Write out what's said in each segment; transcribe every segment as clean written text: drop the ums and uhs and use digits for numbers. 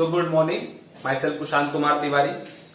So good morning, my self Kushant Kumar Tiwari.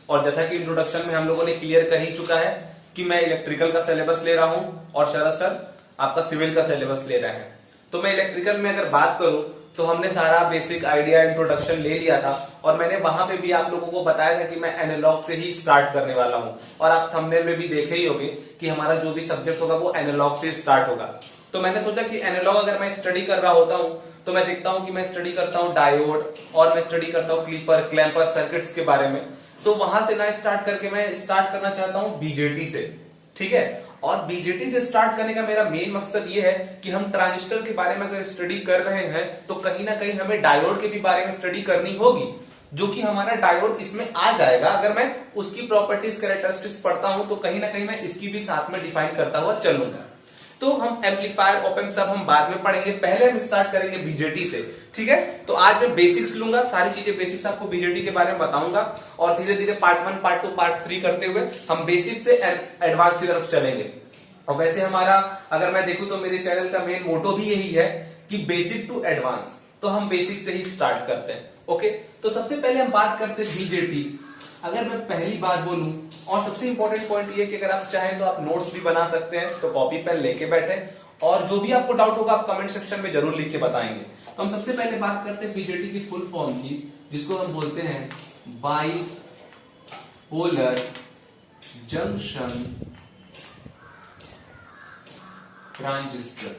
और जैसा कि इंट्रोडक्शन में हम लोगों ने क्लियर कर ही चुका है कि मैं इलेक्ट्रिकल का सिलेबस ले रहा हूं और शरद सर आपका सिविल का सिलेबस ले रहे हैं। तो मैं इलेक्ट्रिकल में अगर बात करूं तो हमने सारा बेसिक आइडिया इंट्रोडक्शन ले लिया था और मैंने वहां पे भी आप लोगों को बताया था कि मैं एनालॉग से ही स्टार्ट करने वाला हूं। और आप थंबनेल में भी देखे ही होंगे कि हमारा जो भी सब्जेक्ट होगा वो एनालॉग से स्टार्ट होगा। तो मैंने सोचा कि एनालॉग अगर मैं स्टडी कर रहा होता हूं तो मैं देखता हूं कि मैं स्टडी करता हूं डायोड और मैं स्टडी करता हूं क्लिपर क्लैंपर सर्किट्स के बारे में। तो वहां से ना स्टार्ट करके मैं स्टार्ट करना चाहता हूं बीजेटी से, ठीक है। और बीजेटी से स्टार्ट करने का मेरा मेन मकसद ये है कि हम ट्रांजिस्टर के बारे में अगर स्टडी कर रहे हैं तो कहीं ना कहीं हमें डायोड के भी बारे में स्टडी करनी होगी, जो कि हमारा डायोड इसमें आ जाएगा। अगर मैं उसकी प्रॉपर्टीज कैरेक्टरिस्टिक्स पढ़ता हूं तो कहीं ना कहीं मैं इसकी भी साथ में डिफाइन करता हुआ चलूंगा। तो हम एम्पलीफायर ओपैम्प सब हम बाद में पढ़ेंगे, पहले हम स्टार्ट करेंगे बीजेटी से, ठीक है। तो आज मैं बेसिक्स लूंगा, सारी चीजें बेसिक्स आपको बीजेटी के बारे में बताऊंगा और धीरे धीरे पार्ट 1 पार्ट 2 पार्ट 3 करते हुए हम बेसिक से एडवांस की तरफ चलेंगे। और वैसे हमारा अगर मैं देखूं तो मेरे चैनल का मेन मोटो भी यही है कि बेसिक टू एडवांस, तो हम बेसिक से ही स्टार्ट करते हैं। ओके, तो सबसे पहले हम बात करते हैं बीजेटी। अगर मैं पहली बात बोलूं, और सबसे इंपॉर्टेंट पॉइंट ये कि अगर आप चाहें तो आप नोट्स भी बना सकते हैं, तो कॉपी पेन लेके बैठे और जो भी आपको डाउट होगा आप कमेंट सेक्शन में जरूर लिख के बताएंगे। तो हम सबसे पहले बात करते हैं बीजेटी की फुल फॉर्म की, जिसको हम बोलते हैं bipolar junction transistor.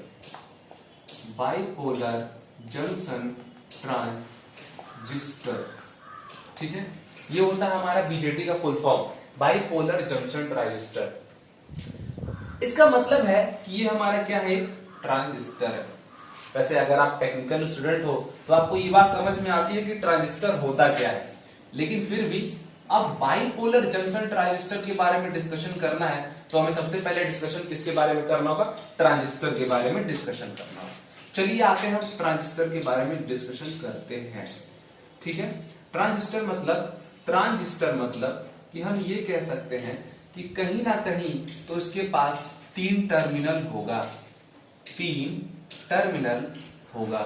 Bipolar junction transistor, ठीक है। ये होता है हमारा बीजेटी का full form, bipolar junction transistor. इसका मतलब है कि ये हमारा क्या है, ट्रांजिस्टर है। वैसे अगर आप टेक्निकल स्टूडेंट हो तो आपको ये बात समझ में आती है कि ट्रांजिस्टर होता क्या है, लेकिन फिर भी अब बाइपोलर जंक्शन ट्रांजिस्टर के बारे में डिस्कशन करना है तो हमें सबसे पहले डिस्कशन किसके बारे में करना होगा, ट्रांजिस्टर के बारे में डिस्कशन करना होगा। चलिए आके हम ट्रांजिस्टर के बारे में डिस्कशन करते हैं, ठीक है। ट्रांजिस्टर मतलब कि हम ये कह सकते हैं कि कहीं ना कहीं तो इसके पास 3 टर्मिनल होगा, 3 टर्मिनल होगा,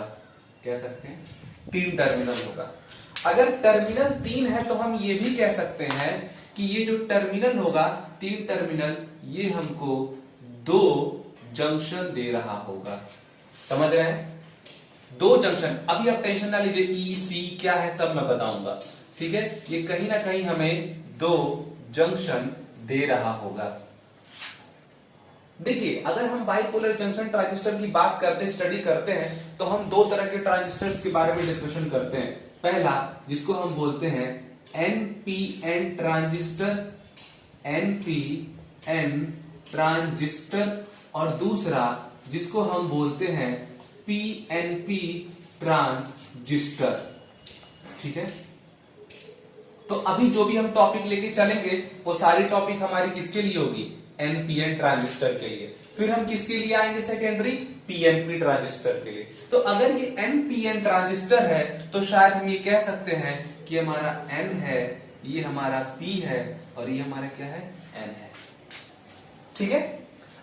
कह सकते हैं 3 टर्मिनल होगा। अगर टर्मिनल 3 है तो हम ये भी कह सकते हैं कि ये जो टर्मिनल होगा 3 टर्मिनल, ये हमको 2 जंक्शन दे रहा होगा। समझ रहे हैं, 2 जंक्शन। अभी आप टेंशन ना लीजिए, ई सी क्या है सब मैं बताऊंगा, ठीक है। ये कहीं ना कहीं हमें 2 जंक्शन दे रहा होगा। देखिए, अगर हम बाइपोलर जंक्शन ट्रांजिस्टर की बात करते स्टडी करते हैं तो हम 2 तरह के ट्रांजिस्टर्स के बारे में डिस्कशन करते हैं। पहला जिसको हम बोलते हैं एनपीएन ट्रांजिस्टर, एनपीएन ट्रांजिस्टर, और दूसरा जिसको हम बोलते हैं पीएनपी ट्रांजिस्टर, ठीक है। तो अभी जो भी हम टॉपिक लेके चलेंगे वो सारी टॉपिक हमारी किसके लिए होगी, एनपीएन ट्रांजिस्टर के लिए। फिर हम किसके लिए आएंगे सेकेंडरी, पीएनपी ट्रांजिस्टर के लिए। तो अगर ये एनपीएन ट्रांजिस्टर है तो शायद हम ये कह सकते हैं कि हमारा एन है, ये हमारा पी है और ये हमारा क्या है, एन है, ठीक है।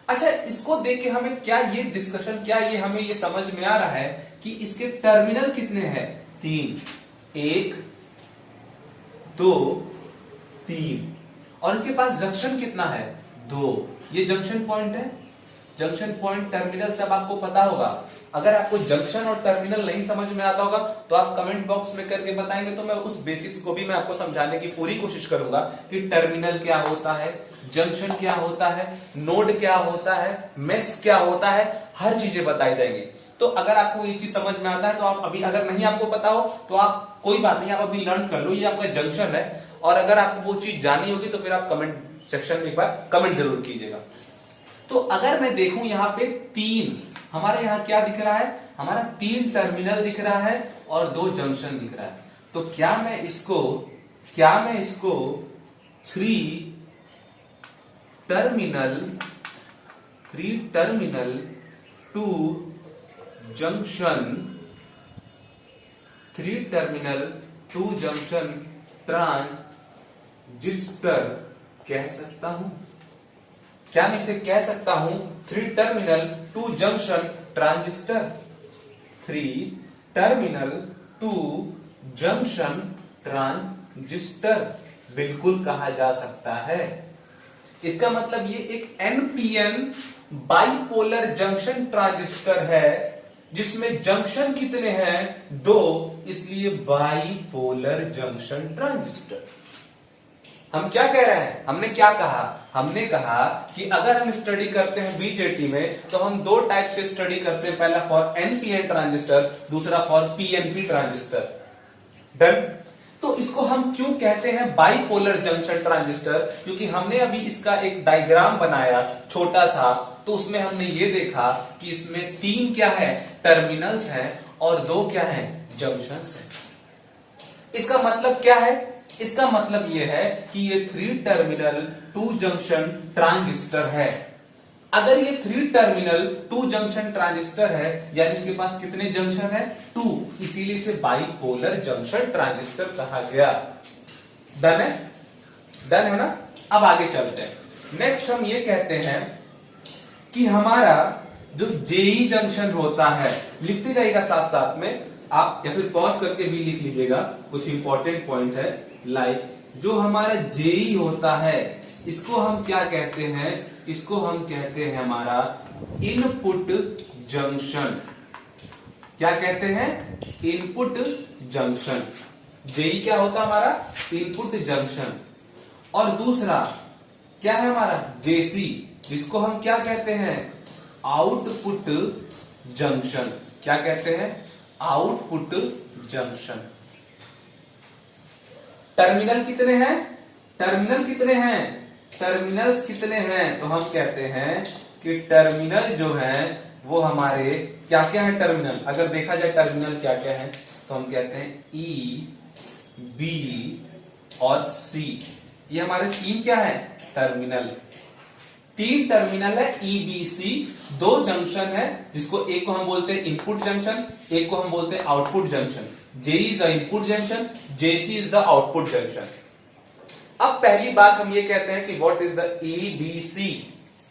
अच्छा, इसको देख के हमें क्या ये डिस्कशन, क्या ये हमें ये समझ में आ रहा है कि इसके टर्मिनल कितने हैं, 3, 1 2 3, और इसके पास जंक्शन कितना है, 2। ये जंक्शन पॉइंट है, जंक्शन पॉइंट टर्मिनल सब आपको पता होगा। अगर आपको जंक्शन और टर्मिनल नहीं समझ में आता होगा तो आप कमेंट बॉक्स में करके बताएंगे, तो मैं उस बेसिक्स को भी मैं आपको समझाने की पूरी कोशिश करूंगा कि टर्मिनल क्या होता है, जंक्शन क्या होता है, नोड क्या होता है, मेश क्या होता है, हर चीजें बताई जाएंगी। तो अगर आपको ये चीज समझ में आता है तो आप अभी, अगर नहीं आपको पता हो तो आप कोई बात नहीं, आप अभी लर्न कर लो, ये आपका जंक्शन है। और अगर आपको वो चीज जानी होगी तो फिर आप कमेंट सेक्शन में एक बार कमेंट जरूर कीजिएगा। तो अगर मैं देखूं यहाँ पे 3, हमारे यहाँ क्या दिख रहा है, हमारा 3 टर्मिनल दिख रहा है और 2 जंक्शन दिख रहा है। तो क्या मैं इसको 3 terminal 2 junction, 3 terminal 2 junction transistor कह सकता हूं? क्या मैं इसे कह सकता हूं 3 terminal 2 junction transistor? 3 terminal 2 junction transistor बिल्कुल कहा जा सकता है। इसका मतलब ये एक एनपीएन बाइपोलर जंक्शन ट्रांजिस्टर है, जिसमें जंक्शन कितने हैं? 2, इसलिए बाइपोलर जंक्शन ट्रांजिस्टर। हम क्या कह रहे हैं? हमने क्या कहा? हमने कहा कि अगर हम स्टडी करते हैं बीजेटी में तो हम 2 टाइप से स्टडी करते हैं, पहला फॉर एनपीएन ट्रांजिस्टर, दूसरा फॉर पीएनपी ट्रांजिस्टर। डन। तो इसको हम क्यों कहते हैं बाइपोलर जंक्शन ट्रांजिस्टर? क्योंकि हमने अभी इसका एक डायग्राम बनाया छोटा सा, तो उसमें हमने ये देखा कि इसमें 3 क्या है? टर्मिनल्स हैं और 2 क्या है? जंक्शंस हैं। इसका मतलब क्या है? इसका मतलब यह है कि ये 3 टर्मिनल 2 जंक्शन ट्रांजिस्टर है। अगर ये 3 टर्मिनल 2 जंक्शन ट्रांजिस्टर है, यानी इसके पास कितने जंक्शन है? 2, इसीलिए इसे बाइपोलर जंक्शन ट्रांजिस्टर कहा गया। डन है? डन है ना? अब आगे चलते हैं। नेक्स्ट हम ये कहते हैं कि हमारा जो जेई जंक्शन होता है, लिखते जाइएगा साथ साथ में आप, या फिर पॉज करके भी लिख लीजिएगा, कुछ इंपॉर्टेंट पॉइंट है। लाइक जो हमारा जेई होता है, इसको हम क्या कहते हैं? इसको हम कहते हैं हमारा इनपुट जंक्शन। क्या कहते हैं? Input junction. जेई क्या होता है हमारा? Input junction. और दूसरा क्या है हमारा? जेसी, जिसको हम क्या कहते हैं? Output junction. क्या कहते हैं? Output junction. टर्मिनल कितने हैं? टर्मिनल कितने हैं? टर्मिनल्स कितने हैं? तो हम कहते हैं कि टर्मिनल जो है वो हमारे क्या क्या है? टर्मिनल अगर देखा जाए टर्मिनल क्या क्या है, तो हम कहते हैं ई, बी और सी। ये हमारे 3 क्या है? टर्मिनल। 3 टर्मिनल है, ई बी सी। 2 जंक्शन है, जिसको एक को हम बोलते हैं इनपुट जंक्शन, एक को हम बोलते हैं output junction. JE is the input junction, JC is the output junction. अब पहली बात हम ये कहते हैं कि व्हाट इज द ईबीसी?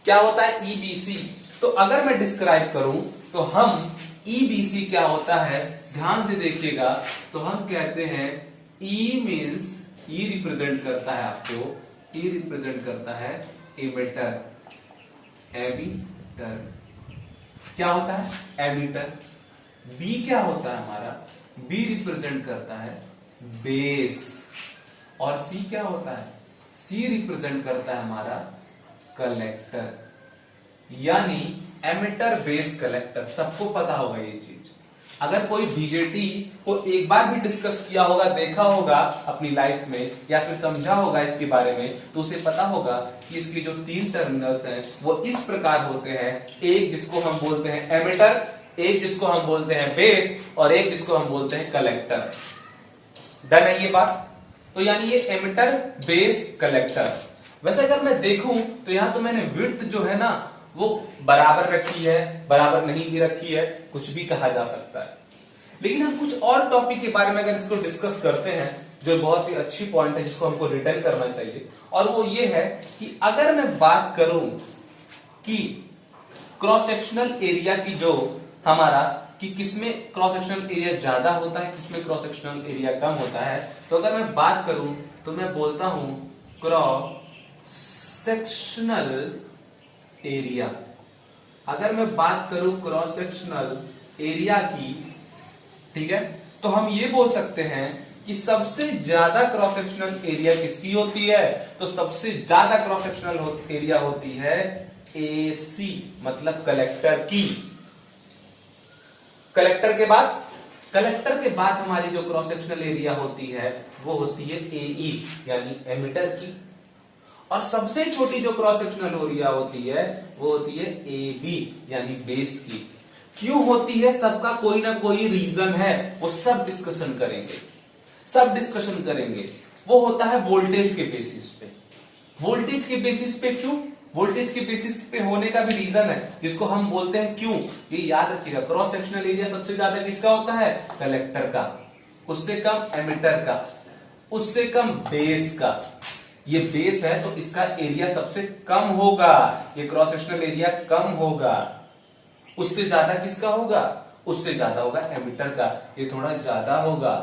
क्या होता है ईबीसी? तो अगर मैं डिस्क्राइब करूं तो हम ईबीसी क्या होता है, ध्यान से देखिएगा। तो हम कहते हैं ई मीन्स, ई रिप्रेजेंट करता है आपको, ई रिप्रेजेंट करता है एमिटर, एमिटर। क्या होता है? एमिटर। बी क्या होता है हमारा? बी रिप्रेजेंट करता है बेस। और सी क्या होता है? सी रिप्रेजेंट करता है हमारा कलेक्टर, यानी एमिटर बेस कलेक्टर। सबको पता होगा ये चीज। अगर कोई बीजेटी को एक बार भी डिस्कस किया होगा, देखा होगा अपनी लाइफ में, या फिर समझा होगा इसके बारे में, तो उसे पता होगा कि इसकी जो 3 टर्मिनल्स हैं वो इस प्रकार होते हैं। एक जिसको हम बोलते हैं एमिटर, एक जिसको हम बोलते हैं बेस, और एक जिसको हम बोलते हैं कलेक्टर। डन है ये बात? तो यानी ये एमिटर, बेस, कलेक्टर। वैसे अगर मैं देखूं तो यहां तो मैंने विड्थ जो है ना वो बराबर रखी है, बराबर नहीं भी रखी है, कुछ भी कहा जा सकता है। लेकिन हम कुछ और टॉपिक के बारे में अगर इसको डिस्कस करते हैं, जो बहुत ही अच्छी पॉइंट है जिसको हमको रिटर्न करना चाहिए, और वो ये है कि अगर मैं बात करूं कि क्रॉस सेक्शनल एरिया की जो हमारा, कि किसमें क्रॉस सेक्शनल एरिया ज्यादा होता है, किसमें क्रॉस सेक्शनल एरिया कम होता है, तो अगर मैं बात करूं तो मैं बोलता हूं क्रॉस सेक्शनल एरिया। अगर मैं बात करूं क्रॉस सेक्शनल एरिया की, ठीक है, तो हम ये बोल सकते हैं कि सबसे ज्यादा क्रॉस सेक्शनल एरिया किसकी होती है? तो सबसे ज्यादा क्रॉस सेक्शनल एरिया होती है एसी, मतलब कलेक्टर की। कलेक्टर के बाद हमारी जो क्रॉस सेक्शनल एरिया होती है वो होती है एई, यानी एमिटर की। और सबसे छोटी जो क्रॉस सेक्शनल एरिया होती है वो होती है एबी, यानी बेस की। क्यों होती है? सबका कोई ना कोई रीजन है, वो सब डिस्कशन करेंगे। वो होता है वोल्टेज के बेसिस पे। वोल्टेज के बेसिस पे क्यों? वोल्टेज के बेसिस पे होने का भी रीजन है, जिसको हम बोलते हैं क्यों। ये याद रखिएगा, क्रॉस सेक्शनल एरिया सबसे ज्यादा किसका होता है? कलेक्टर का, उससे कम एमिटर का, उससे कम बेस का। ये बेस है तो इसका एरिया सबसे कम होगा, ये क्रॉस सेक्शनल एरिया कम होगा। उससे ज्यादा किसका होगा? उससे ज्यादा होगा एमिटर का, ये थोड़ा ज्यादा होगा।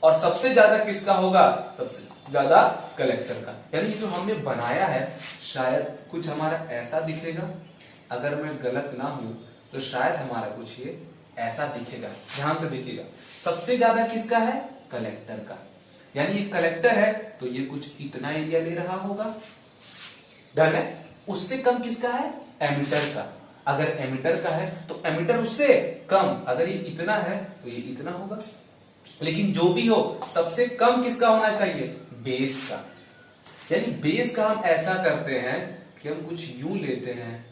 और सबसे ज्यादा किसका होगा, सबसे ज्यादा कलेक्टर का। यानी जो हमने बनाया है शायद कुछ हमारा ऐसा दिखेगा, अगर मैं गलत ना हूं तो शायद हमारा कुछ ये ऐसा दिखेगा। ध्यान से देखिएगा, सबसे ज्यादा किसका है, कलेक्टर का। यानी ये कलेक्टर है तो ये कुछ इतना एरिया ले रहा होगा, डन है। उससे कम किसका है, एमिटर का। अगर एमिटर का है तो एमिटर उससे कम, अगर ये इतना है तो ये इतना होगा। लेकिन जो भी हो सबसे कम किसका होना चाहिए, बेस का। यानी बेस का हम ऐसा करते हैं कि हम कुछ यूं लेते हैं,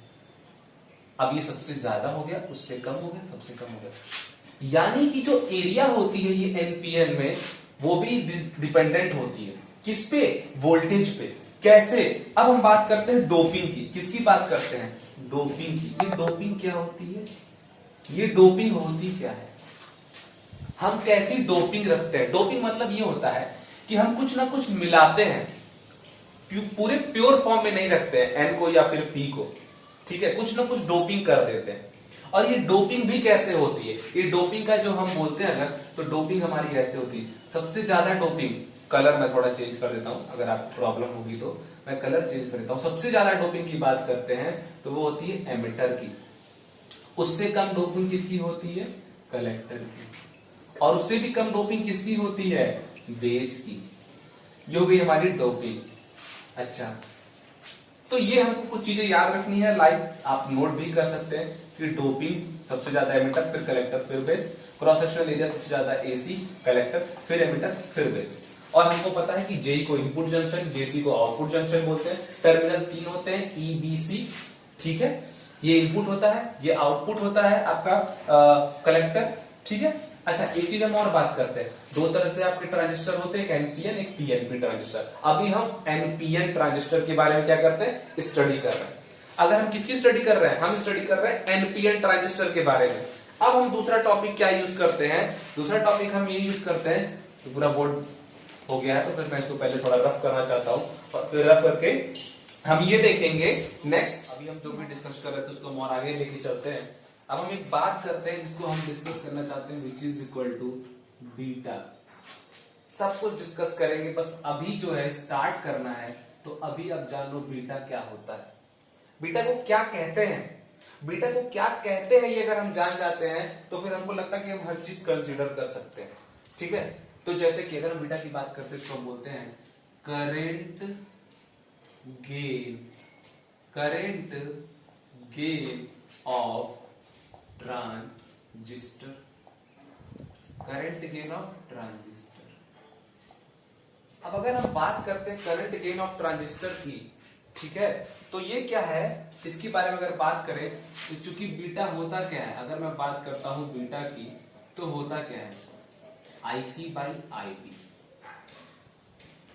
अब ये सबसे ज्यादा हो गया, उससे कम हो गया, सबसे कम हो गया। यानी कि जो एरिया होती है ये एनपीएन में वो भी डिपेंडेंट होती है किस पे, वोल्टेज पे। कैसे, अब हम बात करते हैं डोपिंग की। किसकी बात करते हैं, डोपिंग की। ये डोपिंग क्या होती है, ये डोपिंग होती क्या है, हम कैसी डोपिंग रखते हैं। डोपिंग मतलब ये होता है कि हम कुछ ना कुछ मिलाते हैं, पूरे प्योर फॉर्म में नहीं रखते हैं एन को या फिर पी को, ठीक है, कुछ ना कुछ डोपिंग कर देते हैं। और ये डोपिंग भी कैसे होती है, ये डोपिंग का जो हम बोलते हैं अगर, तो डोपिंग हमारी ऐसे होती है। सबसे ज्यादा डोपिंग, कलर मैं थोड़ा चेंज कर देता हूं, अगर आपको प्रॉब्लम होगी तो मैं कलर चेंज कर देता हूं। सबसे ज्यादा डोपिंग की बात करते हैं तो वो होती है एमिटर की। उससे कम डोपिंग किसकी होती है, कलेक्टर की। और उससे भी कम डोपिंग किसकी होती है, बेस की। ये हो गई हमारी डोपिंग। अच्छा, तो ये हमको कुछ चीजें याद रखनी है, लाइक आप नोट भी कर सकते हैं कि डोपिंग सबसे ज्यादा एमिटर, फिर कलेक्टर, फिर बेस। क्रॉस सेक्शनल एरिया सबसे ज्यादा एसी, कलेक्टर, फिर एमिटर, फिर बेस। और हमको पता है कि जेई को इनपुट जंक्शन, जेसी को आउटपुट जंक्शन बोलते हैं। टर्मिनल 3 होते हैं, ईबीसी, ठीक है। ये इनपुट होता है, ये आउटपुट होता है आपका कलेक्टर, ठीक है। अच्छा, एक चीज हम और बात करते हैं, दो तरह से आपके ट्रांजिस्टर होते हैं, एक एनपीएन, एक पीएनपी ट्रांजिस्टर। अभी हम एनपीएन ट्रांजिस्टर के बारे में क्या करते हैं, स्टडी कर रहे हैं। अगर हम किसकी स्टडी कर रहे हैं, हम स्टडी कर रहे हैं एनपीएन ट्रांजिस्टर के बारे में। अब हम दूसरा टॉपिक क्या यूज करते हैं, दूसरा टॉपिक हम ये यूज करते हैं, तो पूरा बोर्ड हो गया है तो फिर मैं इसको पहले थोड़ा रफ करना चाहता हूं, और फिर रफ करके हम ये देखेंगे नेक्स्ट। अभी हम जो भी डिस्कस कर रहे थे उसको हम और आगे लेके चलते हैं। अब हम एक बात करते हैं जिसको हम डिस्कस करना चाहते हैं, which is equal to beta. सब कुछ डिस्कस करेंगे, बस अभी जो है स्टार्ट करना है। तो अभी अब जान लो बीटा क्या होता है, बीटा को क्या कहते हैं। बीटा को क्या कहते हैं ये अगर हम जान जाते हैं तो फिर हमको लगता है कि हम हर चीज कंसीडर कर सकते हैं, ठीक है। तो जैसे कि अगर हम बीटा की बात करते हैं तो हम बोलते हैं current gain, current gain of transistor, current gain of transistor. अब अगर हम बात करते हैं करंट गेन ऑफ ट्रांजिस्टर की, ठीक है, तो ये क्या है, इसके बारे में अगर बात करें तो चूंकि बीटा होता क्या है, अगर मैं बात करता हूं बीटा की तो होता क्या है, आईसी बाई आईबी,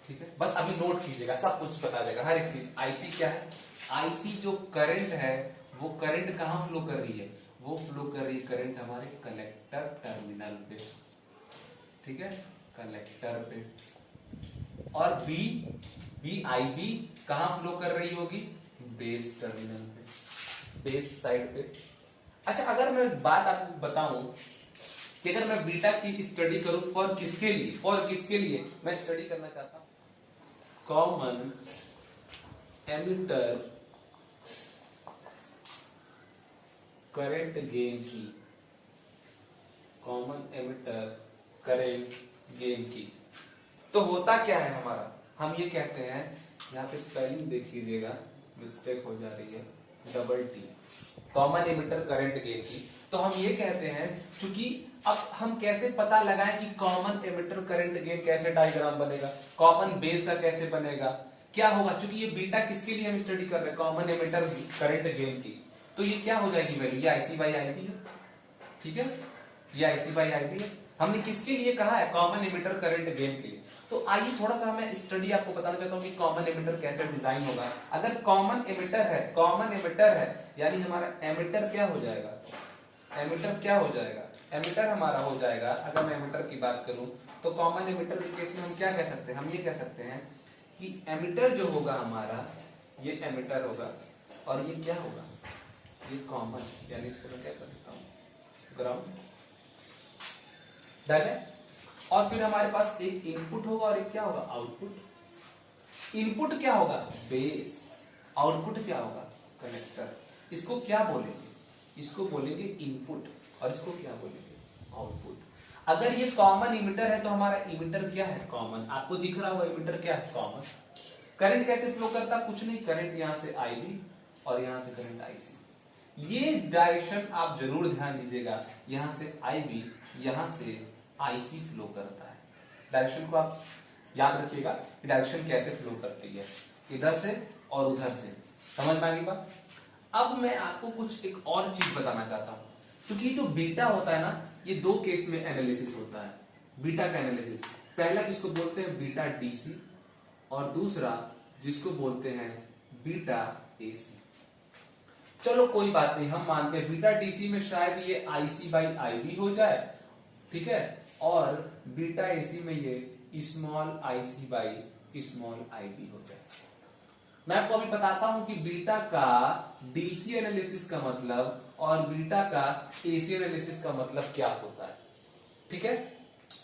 ठीक है। बस अभी नोट कीजिएगा, सब कुछ बता देगा हर एक चीज। आईसी क्या है, आईसी जो करंट है वो करंट कहां फ्लो कर रही है, वो फ्लो कर रही है करंट हमारे कलेक्टर टर्मिनल पे, ठीक है, कलेक्टर पे। और बी आई बी कहां फ्लो कर रही होगी, बेस टर्मिनल पे, बेस साइड पे। अच्छा, अगर मैं बात आपको बताऊं कि अगर मैं बीटा की स्टडी करूं फॉर किसके लिए, फॉर किसके लिए मैं स्टडी करना चाहता हूं, कॉमन एमिटर करंट गेन की, कॉमन एमिटर करंट गेन की। तो होता क्या है हमारा, हम ये कहते हैं, यहाँ पे स्पेलिंग देख लीजिएगा, मिस्टेक हो जा रही है, double T, common emitter current gain की। तो हम ये कहते हैं, क्योंकि अब हम कैसे पता लगाएं कि कॉमन एमिटर करंट गेन कैसे डायग्राम बनेगा, कॉमन बेस का कैसे बनेगा, क्या होगा, क्योंकि ये बीटा किसके लिए हम स्टडी कर रहे हैं, कॉमन एमिटर करंट गेन की। तो ये क्या हो जाएगी वैल्यू, ये आईसी बाई आईबी है, ठीक है, ये आईसी बाई आईबी है। हमने किसके लिए कहा है, कॉमन एमिटर करंट गेन के लिए। तो आइए थोड़ा सा मैं स्टडी आपको बताना चाहता हूं कि कॉमन एमिटर कैसे डिजाइन होगा। अगर कॉमन एमिटर है, कॉमन एमिटर है, यानी हमारा एमिटर क्या हो जाएगा, एमिटर क्या हो जाएगा, एमिटर हमारा हो जाएगा, अगर मैं एमिटर की बात करूं तो कॉमन एमिटर के केस में हम क्या कह सकते हैं, हम ये कह सकते हैं कि एमिटर जो होगा हमारा, ये एमिटर होगा, और ये क्या होगा, ये कॉमन, यानी इसको मैं क्या कर सकता हूं, ग्राउंड। डन है। और फिर हमारे पास एक इनपुट होगा और एक क्या होगा, आउटपुट। इनपुट क्या होगा, बेस, आउटपुट क्या होगा, कलेक्टर। इसको क्या बोलेंगे, इसको बोलेंगे इनपुट और इसको क्या बोलेंगे, आउटपुट। अगर ये कॉमन इमिटर है तो हमारा इमिटर क्या है, कॉमन। आपको दिख रहा होगा इमिटर क्या है, कॉमन। करंट कैसे फ्लो करता, कुछ नहीं, करंट यहां से आईबी और यहां से करंट आईसी। ये डायरेक्शन आप जरूर ध्यान दीजिएगा, यहां से आईबी यहां से आईसी फ्लो करता है। डायरेक्शन को आप याद रखिएगा कि डायरेक्शन कैसे फ्लो करती है, इधर से और उधर से। समझ में आ गई बात। अब मैं आपको कुछ एक और चीज बताना चाहता हूं, क्योंकि जो बीटा होता है ना, ये दो केस में एनालिसिस होता है, बीटा का एनालिसिस। पहला जिसको बोलते हैं बीटा डीसी और दूसरा जिसको बोलते हैं बीटा एसी। चलो कोई बात नहीं, हम मानते हैं बीटा डीसी में शायद ये आईसी बाई आईबी हो जाए, ठीक है, और बीटा एसी में ये small IC by small IB हो जाए। मैं आपको अभी बताता हूं कि बीटा का डीसी एनालिसिस का मतलब और बीटा का एसी एनालिसिस का मतलब क्या होता है, ठीक है।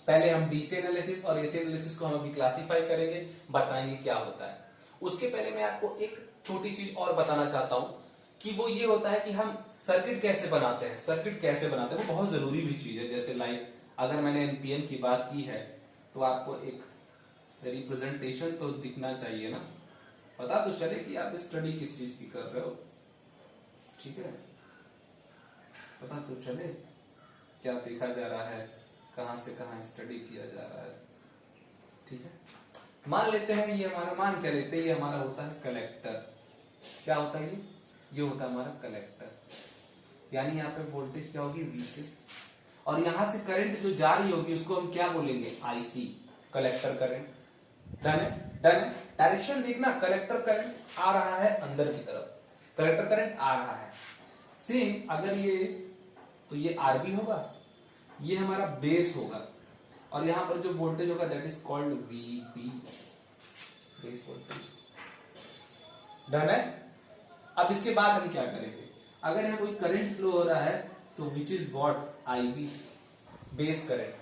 पहले हम डीसी एनालिसिस और एसी एनालिसिस को हम अभी क्लासिफाई करेंगे, बताएंगे क्या होता है। उसके पहले मैं आपको एक छोटी चीज और बताना चाहता हूं कि वो ये होता है कि हम सर्किट कैसे बनाते हैं। सर्किट कैसे बनाते हैं वो बहुत जरूरी भी चीज है। जैसे लाइक अगर मैंने एनपीएन की बात की है तो आपको एक रिप्रेजेंटेशन तो दिखना चाहिए ना, पता तो चले कि आप स्टडी किस चीज की कर रहे हो, ठीक है, पता तो चले क्या देखा जा रहा है, कहां से कहां स्टडी किया जा रहा है, ठीक है। मान लेते हैं ये हमारा, मान क्या लेते हैं, ये हमारा होता है कलेक्टर। क्या होता है ये होता है हमारा कलेक्टर, यानी यहाँ पे वोल्टेज क्या होगी, वी से, और यहां से करंट जो जा रही होगी उसको हम क्या बोलेंगे, आईसी, कलेक्टर करंट। डन है, डन है। डायरेक्शन देखना, कलेक्टर करंट आ रहा है अंदर की तरफ, कलेक्टर करंट आ रहा है। सेम अगर ये, तो ये आरबी होगा, ये हमारा बेस होगा, और यहां पर जो वोल्टेज होगा that is called VB, base voltage. Done है। अब इसके बाद हम क्या करेंगे, अगर यहां कोई करंट फ्लो हो रहा है तो which is what, IB, base current.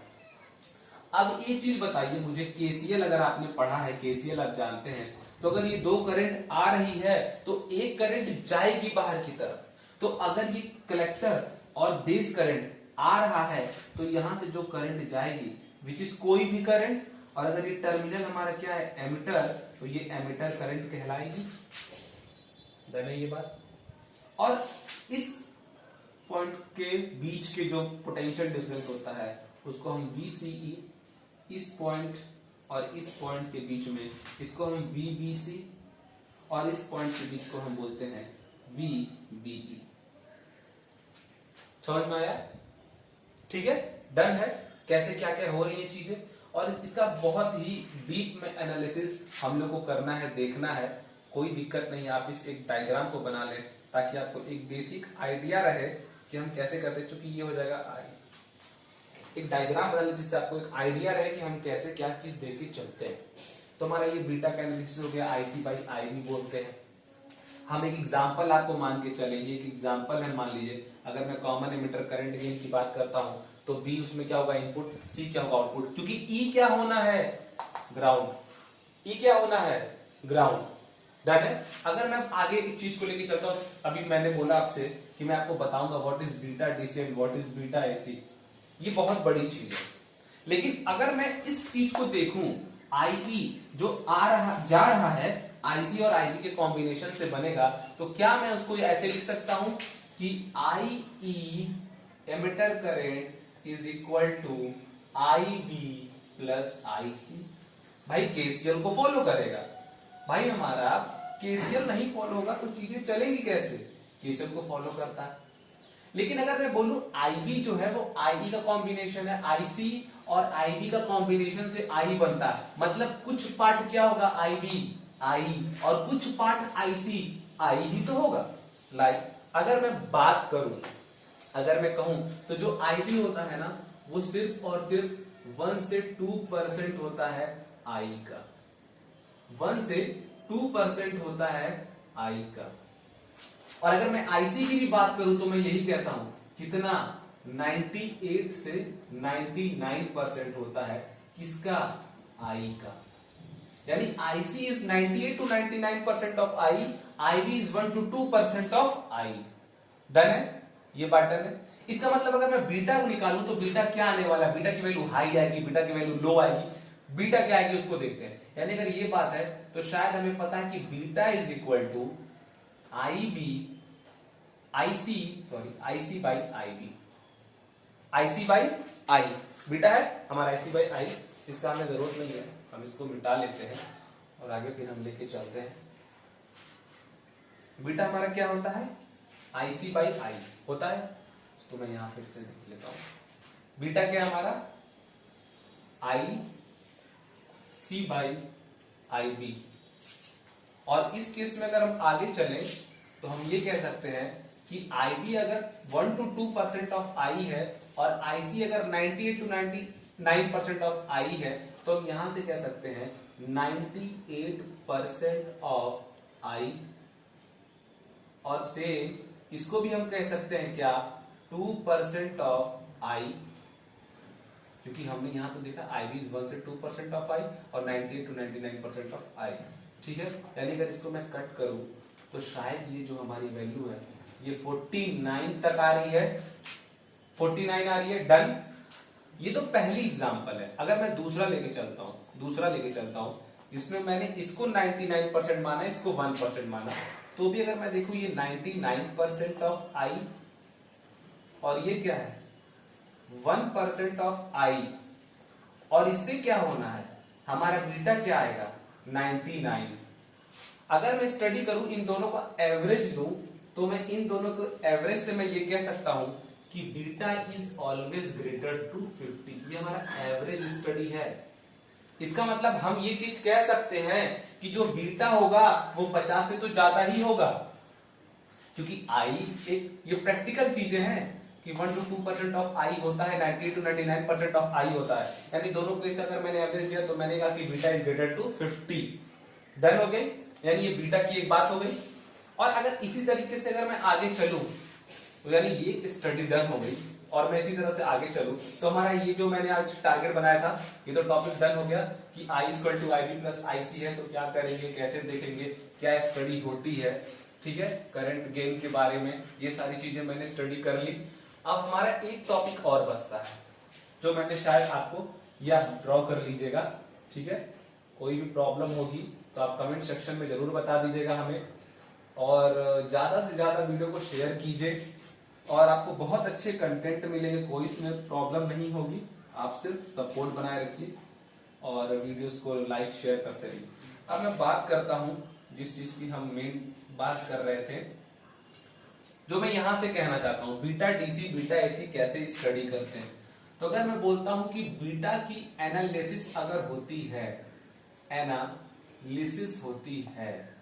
अब ये चीज बताइए मुझे, केसीएल अगर आपने पढ़ा है, केसीएल आप जानते हैं, तो अगर ये दो करंट आ रही है तो एक करंट जाएगी बाहर की तरफ, तो अगर ये कलेक्टर और बेस करंट आ रहा है तो यहां से जो करंट जाएगी विच इज कोई भी करंट, और अगर ये टर्मिनल हमारा क्या है, एमिटर, तो ये एमिटर करंट कहलाएगी। डन है ये बात। और इस पॉइंट के बीच के जो पोटेंशियल डिफरेंस होता है उसको हम VCE, इस पॉइंट और इस पॉइंट के बीच में इसको हम VBC, और इस पॉइंट के बीच को हम बोलते हैं VBE। समझ में आया, ठीक है, डन है। कैसे क्या क्या हो रही है चीजें, और इसका बहुत ही डीप में एनालिसिस हम लोग को करना है, देखना है, कोई दिक्कत नहीं। आप इस एक डायग्राम को बना लें ताकि आपको एक बेसिक आइडिया रहे कि हम कैसे करते हैं। चूंकि ये हो जाएगा एक डायग्राम बना लें जिससे आपको एक आइडिया रहे कि हम कैसे क्या चीज देके चलते हैं। तो हमारा ये बीटा का एनालिसिस हो गया, आईसी बाई आईबी बोलते हैं। हम एक एग्जांपल आपको मान के चलेंगे, एक एग्जांपल है, मान लीजिए अगर मैं कॉमन एमिटर करंट गेन की बात करता हूं तो बी उसमें क्या होगा, इनपुट, सी क्या होगा, आउटपुट। क्योंकि ई क्या होना है, ग्राउंड, ई क्या होना है, ग्राउंड। डन है। अगर मैं आगे एक चीज को लेके चलता हूं, अभी मैंने बोला आपसे कि मैं आपको बताऊंगा what is beta DC and what is beta AC, ये बहुत बड़ी चीज है। लेकिन अगर मैं इस चीज को देखूं, आईई जो आ रहा जा रहा है, आईसी और आईबी के कॉम्बिनेशन से बनेगा, तो क्या मैं उसको ऐसे लिख सकता हूं कि IE emitter current is equal to IB plus IC. भाई केसीएल को फॉलो करेगा, भाई हमारा केसीएल नहीं फॉलो होगा तो चीजें चलेंगी कैसे, केसीएल को फॉलो करता है। लेकिन अगर मैं बोलूं आईबी जो है वो आईई का कॉम्बिनेशन है, आईसी और आईबी का कॉम्बिनेशन से आई बनता है, मतलब कुछ पार्ट क्या होगा, आईबी आई, और कुछ पार्ट आईसी आई ही तो होगा। लाइक अगर मैं बात करूं, अगर मैं कहूं तो जो आईबी होता है ना वो सिर्फ और सिर्फ 1 से 2% होता है आई का, 1 से 2% होता है आई का। और अगर मैं आईसी की भी बात करूं तो मैं यही कहता हूं, कितना, 98 से 99% होता है किसका? आई का। यानी IC is 98 to 99% of I, IB is 1 to 2% of I. Done है, ये बात डन है। इसका मतलब अगर मैं बीटा को निकालूं तो बीटा क्या आने वाला है? बीटा की वैल्यू हाई आएगी, बीटा की वैल्यू लो आएगी, बीटा क्या आएगी उसको देखते हैं। यानी अगर ये बात है तो शायद हमें पता है कि beta is equal to IC by IB, IC by I. Beta है हमारा आईसी बाई आई, इसका हमें जरूरत नहीं है, हम इसको मिटा लेते हैं और आगे फिर हम लेके चलते हैं। बीटा हमारा क्या होता है? आईसी बाई आई होता है। इसको मैं यहां फिर से लिख लेता हूं। बीटा क्या है हमारा? आई सी बाई आई बी। और इस केस में अगर हम आगे चलें तो हम ये कह सकते हैं कि आई बी अगर 1 to 2% ऑफ आई है और आईसी अगर 98 to 99% ऑफ आई है, तो हम यहां से कह सकते हैं 98% ऑफ आई। और से इसको भी हम कह सकते हैं क्या? 2% ऑफ आई, क्योंकि हमने यहां तो देखा आई बी इज 1 से 2% ऑफ आई और 98 to 99% ऑफ आई। ठीक है, यानी अगर इसको मैं कट करूं तो शायद ये जो हमारी वैल्यू है ये 49 तक आ रही है, 49 आ रही है। डन। ये तो पहली एग्जांपल है। अगर मैं दूसरा लेके चलता हूं जिसमें मैंने इसको 99% माना, इसको 1% माना, तो भी अगर मैं देखूं ये 99% ऑफ आई और ये क्या है? 1% ऑफ आई। और इससे क्या होना है? हमारा बीटा क्या आएगा? 99। अगर मैं स्टडी करूं, इन दोनों का एवरेज लूं, तो मैं इन दोनों को एवरेज से मैं ये कह सकता हूं कि beta is always greater to 50। ये हमारा एवरेज स्टडी है। इसका मतलब हम ये चीज कह सकते हैं कि जो बीटा होगा वो 50 से तो ज्यादा ही होगा, क्योंकि आई एक ये प्रैक्टिकल चीजें हैं कि 1 to 2% ऑफ आई होता है, 90 to 99% ऑफ आई होता है। यानी दोनों केस अगर मैंने एवरेज लिया तो मैंने कहा कि beta is greater to 50। Done हो गए, यानी ये बीटा की एक बात हो गई। और अगर इसी तरीके से अगर मैं आगे चलूं तो यानी ये स्टडी डन हो गई और मैं इसी तरह से आगे चलूं तो हमारा ये जो मैंने आज टारगेट बनाया था ये तो टॉपिक डन हो गया कि I equal to I B plus I C है, तो क्या करेंगे, कैसे देखेंगे, क्या स्टडी होती है। ठीक है, करंट गेन के बारे में ये सारी चीजें मैंने स्टडी कर ली। अब हमारा एक टॉपिक और बचता है जो मैंने शायद आपको या ड्रॉ कर लीजिएगा। ठीक है, कोई भी प्रॉब्लम होगी तो आप कमेंट सेक्शन में जरूर बता दीजिएगा हमें, और ज्यादा से ज्यादा वीडियो को शेयर कीजिए और आपको बहुत अच्छे कंटेंट मिलेंगे, कोई इसमें प्रॉब्लम नहीं होगी। आप सिर्फ सपोर्ट बनाए रखिए और वीडियोस को लाइक शेयर करते रहिए। अब मैं बात करता हूं जिस चीज की हम मेन बात कर रहे थे, जो मैं यहां से कहना चाहता हूं, बीटा डीसी बीटा एसी कैसे स्टडी करते हैं। तो अगर मैं बोलता हूं कि बीटा की एनालिसिस अगर होती है, एनालिसिस होती है,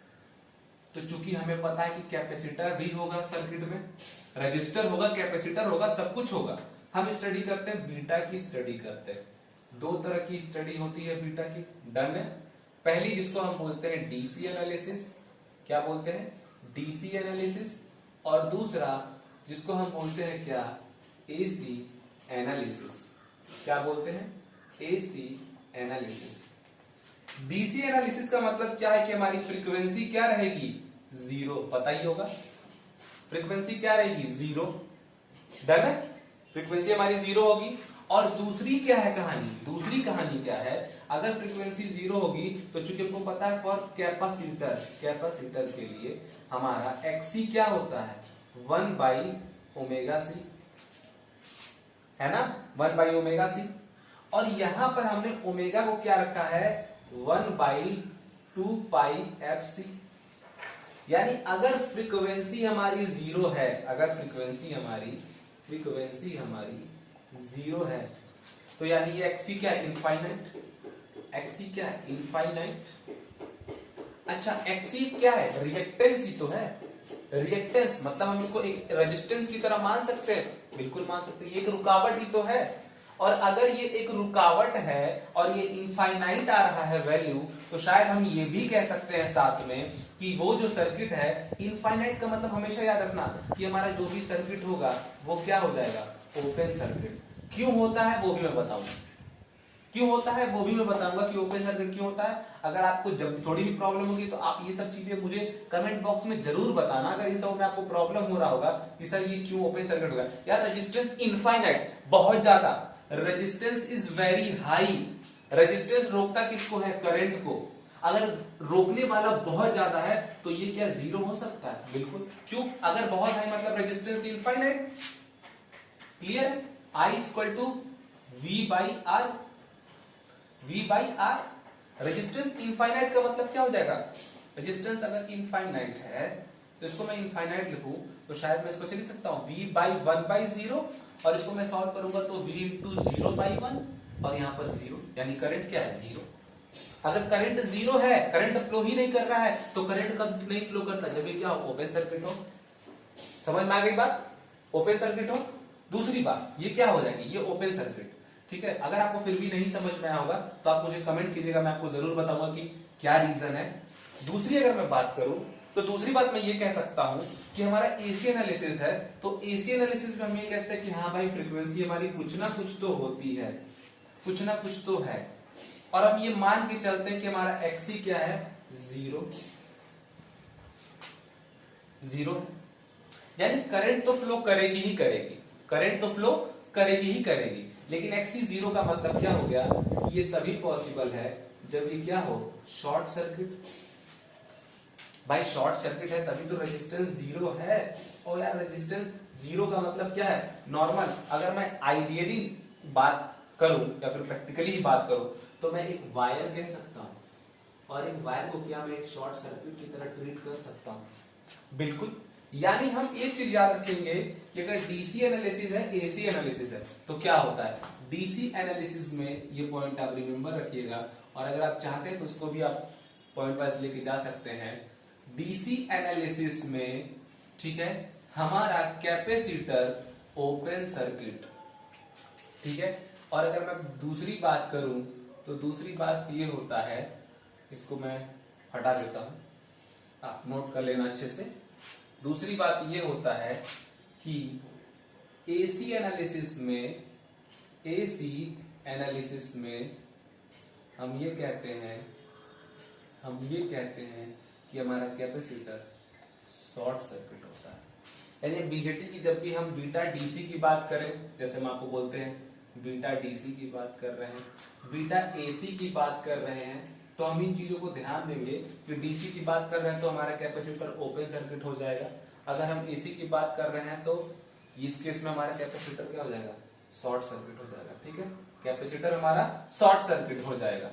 तो चूंकि हमें पता है कि कैपेसिटर भी होगा सर्किट में, रजिस्टर होगा, कैपेसिटर होगा, सब कुछ होगा। हम स्टडी करते हैं, बीटा की स्टडी करते हैं। दो तरह की स्टडी होती है बीटा की। डन है। पहली जिसको हम बोलते हैं डीसी एनालिसिस, क्या बोलते हैं? DC analysis. और दूसरा जिसको हम बोलते हैं क्या? AC analysis. क्या बोलते हैं? AC analysis. डीसी एनालिसिस का मतलब क्या है कि हमारी फ्रीक्वेंसी क्या रहेगी? जीरो। पता ही होगा फ्रीक्वेंसी क्या रहेगी? जीरो। डन है, फ्रीक्वेंसी हमारी जीरो होगी। और दूसरी क्या है कहानी? दूसरी कहानी क्या है? अगर फ्रीक्वेंसी जीरो होगी तो चूंकि हमको पता है फॉर कैपेसिटर, कैपेसिटर के लिए हमारा एक्सी क्या होता है? 1/ω_c, है ना? 1/ω_c। और यहां पर हमने ओमेगा को क्या रखा है? 1/2πfc। यानी अगर फ्रीक्वेंसी हमारी जीरो है, अगर फ्रीक्वेंसी हमारी जीरो है, तो यानी ये एक्सी क्या है? इनफाइनाइट। एक्सी क्या है? इनफाइनाइट। अच्छा, एक्सी क्या है? रिएक्टेंस ही तो है। रिएक्टेंस मतलब हम इसको एक रेजिस्टेंस की तरह मान सकते हैं, बिल्कुल मान सकते हैं। ये एक रुकावट ही तो है। और अगर ये एक रुकावट है और ये इनफाइनाइट आ रहा है वैल्यू, तो शायद हम ये भी कह सकते हैं साथ में कि वो जो सर्किट है, इनफाइनाइट का मतलब हमेशा याद रखना कि हमारा जो भी सर्किट होगा वो क्या हो जाएगा? ओपन सर्किट क्यों होता है वो भी मैं बताऊंगा, क्यों होता है वो भी मैं बताऊंगा कि ओपन सर्किट क्यों होता है। अगर आपको जब थोड़ी भी प्रॉब्लम होगी तो आप ये सब चीजें मुझे कमेंट बॉक्स में जरूर बताना, अगर इन सब में आपको प्रॉब्लम हो रहा होगा कि सर ये क्यों ओपन सर्किट होगा। यार रेजिस्टेंस इनफाइनाइट, बहुत ज्यादा, resistance is very high. Resistance रोकता किसको है? करंट को। अगर रोकने वाला बहुत ज्यादा है तो ये क्या जीरो हो सकता है? बिल्कुल। क्यों? अगर बहुत हाई मतलब रेजिस्टेंस इनफाइनाइट। क्लियर है? I equal to V by R, V by R. Resistance infinite का मतलब क्या हो जाएगा? रेजिस्टेंस अगर इनफाइनाइट है तो इसको मैं इनफाइनाइट लिखूं तो शायद मैं इसको लिख सकता हूं v बाई 1/0, और इसको मैं सॉल्व करूंगा तो v इंटू 0/1, और यहां पर 0, यानी करंट क्या है? 0। अगर करंट 0 है, करंट फ्लो ही नहीं कर रहा है, तो करंट कब नहीं फ्लो करता? जब ये क्या हो? ओपन सर्किट हो। समझ में आ गई बात? ओपन सर्किट हो। दूसरी बात ये क्या हो जाएगी? ये ओपन सर्किट। ठीक है, अगर आपको फिर भी नहीं समझ में आया होगा तो आप मुझे कमेंट कीजिएगा, मैं आपको जरूर बताऊंगा कि क्या रीजन है। दूसरी अगर मैं बात करूं तो दूसरी बात मैं ये कह सकता हूं कि हमारा एसी एनालिसिस है, तो एसी एनालिसिस में हम ये कहते हैं कि हाँ भाई फ्रीक्वेंसी हमारी कुछ ना कुछ तो होती है, कुछ ना कुछ तो है, और हम ये मान के चलते हैं कि हमारा एक्सी क्या है? 0, 0। यानी करंट तो फ्लो करेगी ही करेगी, करंट तो फ्लो करेगी ही करेगी, लेकिन एक्सी 0 का मतलब क्या हो गया कि ये तभी पॉसिबल है जब ये क्या हो? Short circuit. भाई शॉर्ट सर्किट है तभी तो रेजिस्टेंस 0 है। और यार रेजिस्टेंस 0 का मतलब क्या है? नॉर्मल। अगर मैं आइडियली बात करूं या फिर प्रैक्टिकली ही बात करूं तो मैं एक वायर कह सकता हूं, और एक वायर को क्या मैं एक शॉर्ट सर्किट की तरह ट्रीट कर सकता हूं? बिल्कुल। यानी हम एक चीज याद रखेंगे कि अगर डीसी एनालिसिस है, एसी एनालिसिस है, तो क्या होता है? डीसी एनालिसिस में ये पॉइंट आप रिमेंबर रखिएगा, और अगर आप चाहते हैं तो उसको भी आप पॉइंट वाइज लेके जा सकते हैं। डीसी एनालिसिस में, ठीक है, हमारा कैपेसिटर ओपन सर्किट, ठीक है। और अगर मैं दूसरी बात करूं तो दूसरी बात ये होता है, इसको मैं हटा देता हूं, आप नोट कर लेना अच्छे से। दूसरी बात ये होता है कि एसी एनालिसिस में, एसी एनालिसिस में हम ये कहते हैं कि हमारा कैपेसिटर शॉर्ट सर्किट होता है। यानी बीजेटी की जब भी हम बीटा डीसी की बात करें, जैसे हम आपको बोलते हैं बीटा डीसी की बात कर रहे हैं, बीटा एसी की बात कर रहे हैं, तो हम इन चीजों को ध्यान देंगे कि डीसी की बात कर रहे हैं तो हमारा कैपेसिटर ओपन सर्किट हो जाएगा। अगर हम एसी की बात कर रहे हैं तो इस केस में हमारा कैपेसिटर क्या हो जाएगा? शॉर्ट सर्किट हो जाएगा। ठीक है, कैपेसिटर हमारा शॉर्ट सर्किट हो जाएगा।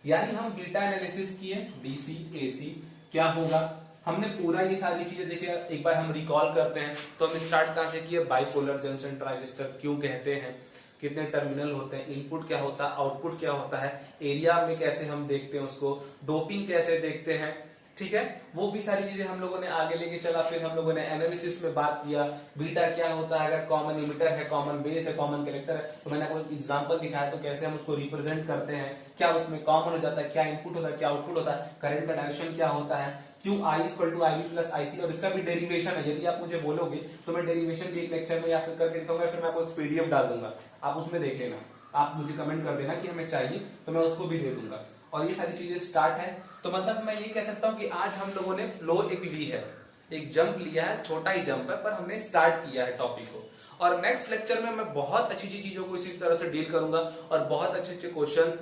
यानी हम बीटा एनालिसिस किए, डीसी एसी क्या होगा, हमने पूरा ये सारी चीजें देखे। एक बार हम रिकॉल करते हैं तो हम स्टार्ट कहां से किए? बाइपोलर जंक्शन ट्रांजिस्टर क्यों कहते हैं, कितने टर्मिनल होते हैं, इनपुट क्या होता है, आउटपुट क्या होता है, एरिया में कैसे हम देखते हैं उसको, डोपिंग कैसे देखते हैं, ठीक है, वो भी सारी चीजें हम लोगों ने आगे लेके चला। फिर हम लोगों ने एनालिसिस में बात किया, बीटा क्या होता है, अगर कॉमन इमिटर है, कॉमन बेस है, कॉमन कलेक्टर है, तो मैंने आपको एग्जांपल दिखाया तो कैसे हम उसको रिप्रेजेंट करते हैं, क्या उसमें कॉमन हो जाता है, क्या इनपुट होता है, क्या आउटपुट होता है, करंट का डायरेक्शन क्या होता है, क्यों I equal to IB plus IC, और इसका भी डेरिवेशन है। यदि आप मुझे बोलोगे तो मैं डेरिवेशन भी एक लेक्चर में या फिर करके दिखाऊंगा, फिर मैं आपको PDF डाल दूंगा, आप उसमें देख लेना। आप मुझे कमेंट कर देना कि हमें चाहिए तो मैं उसको भी दे दूंगा। और ये सारी चीजें स्टार्ट है, तो मतलब मैं ये कह सकता हूं कि आज हम लोगों ने फ्लो एक ली है, एक जंप लिया है, छोटा ही जंप है, पर हमने स्टार्ट किया है टॉपिक को। और नेक्स्ट लेक्चर में मैं बहुत अच्छी चीजों को इसी तरह से डील करूंगा और बहुत अच्छे अच्छे क्वेश्चंस।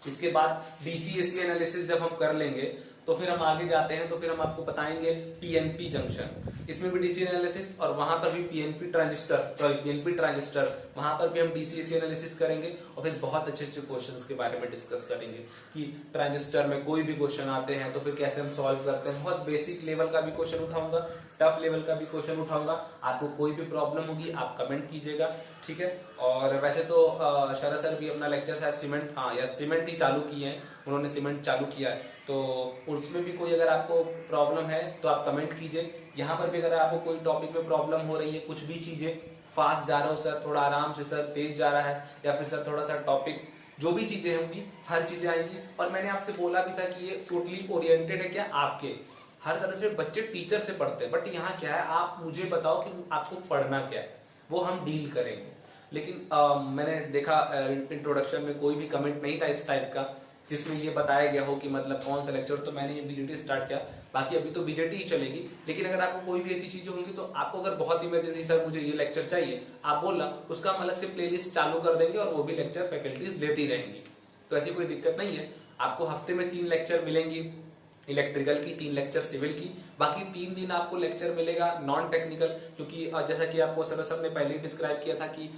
इसके बाद डीसी एसी एनालिसिस जब हम कर लेंगे तो फिर हम आगे जाते हैं, तो फिर हम आपको बताएंगे पीएनपी जंक्शन, इसमें भी डीसी एनालिसिस, और वहां पर भी PNP transistor, sorry PNP transistor, वहां पर भी हम डीसी एसी एनालिसिस करेंगे। और फिर बहुत अच्छे अच्छे क्वेश्चंस के बारे में डिस्कस करेंगे कि ट्रांजिस्टर में कोई भी क्वेश्चन आते हैं तो फिर कैसे हम सॉल्व करते हैं। बहुत बेसिक लेवल का भी क्वेश्चन उठाऊंगा, टफ लेवल का भी क्वेश्चन उठाऊंगा। आपको कोई भी प्रॉब्लम होगी आप कमेंट कीजिएगा, ठीक है। और वैसे तो शरद सर भी अपना लेक्चर शायद सीमेंट, हाँ या सीमेंट ही चालू किए हैं, उन्होंने सीमेंट चालू किया है, तो उसमें भी कोई अगर आपको प्रॉब्लम है तो आप कमेंट कीजिए। यहाँ पर भी अगर आपको कोई टॉपिक में प्रॉब्लम हो रही है, कुछ भी चीजें फास्ट जा रहा हो सर, थोड़ा आराम से सर, तेज जा रहा है, या फिर सर थोड़ा सा टॉपिक, जो भी चीजें होंगी हर चीजें आएंगी। और मैंने आपसे बोला भी था कि ये टोटली ओरिएंटेड है क्या आपके, हर तरह से बच्चे टीचर से पढ़ते हैं, बट यहाँ क्या है, आप मुझे बताओ कि आपको पढ़ना क्या है, वो हम डील करेंगे। लेकिन मैंने देखा इंट्रोडक्शन में कोई भी कमेंट नहीं था इस टाइप का जिसमें ये बताया गया हो कि मतलब कौन सा लेक्चर, तो मैंने ये बीजेटी स्टार्ट किया। बाकी अभी तो बीजेटी ही चलेगी, लेकिन अगर आपको कोई भी ऐसी चीजें होंगी तो आपको अगर बहुत इमरजेंसी सर मुझे ये लेक्चर चाहिए आप बोलना, उसका हम अलग से प्लेलिस्ट चालू कर देंगे और वो भी लेक्चर फैकल्टीज देती रहेंगी। तो ऐसी कोई दिक्कत नहीं है। आपको हफ्ते में 3 लेक्चर मिलेंगी इलेक्ट्रिकल की, 3 लेक्चर सिविल की, बाकी 3 दिन आपको लेक्चर मिलेगा नॉन टेक्निकल, क्योंकि जैसा कि आपको सर ने पहले ही डिस्क्राइब किया था कि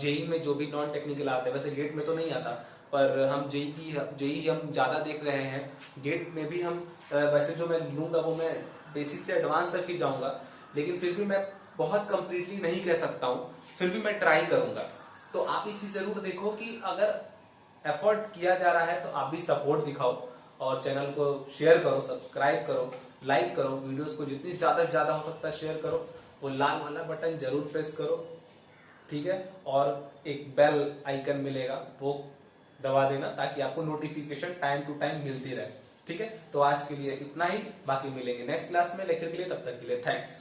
जेई में जो भी नॉन टेक्निकल आता है, वैसे गेट में तो नहीं आता, पर हम जेई हम ज्यादा देख रहे हैं। गेट में भी हम वैसे जो मैं लूंगा वो मैं बेसिक से एडवांस तक ही जाऊंगा, लेकिन फिर भी मैं बहुत कंप्लीटली नहीं कह सकता हूं, फिर भी मैं ट्राई करूंगा। तो आप ये चीज जरूर देखो कि अगर एफर्ट किया जा रहा है तो आप भी सपोर्ट दिखाओ और चैनल को शेयर करो, सब्सक्राइब करो, लाइक करो, वीडियोस को जितनी ज्यादा से ज्यादा हो सकता है शेयर करो, वो लाल वाला बटन जरूर प्रेस करो, ठीक है। और एक बेल आइकन मिलेगा वो दबा देना ताकि आपको नोटिफिकेशन टाइम टू टाइम मिलती रहे, ठीक है। तो आज के लिए इतना ही, बाकी मिलेंगे नेक्स्ट क्लास में लेक्चर के लिए, तब तक के लिए थैंक्स।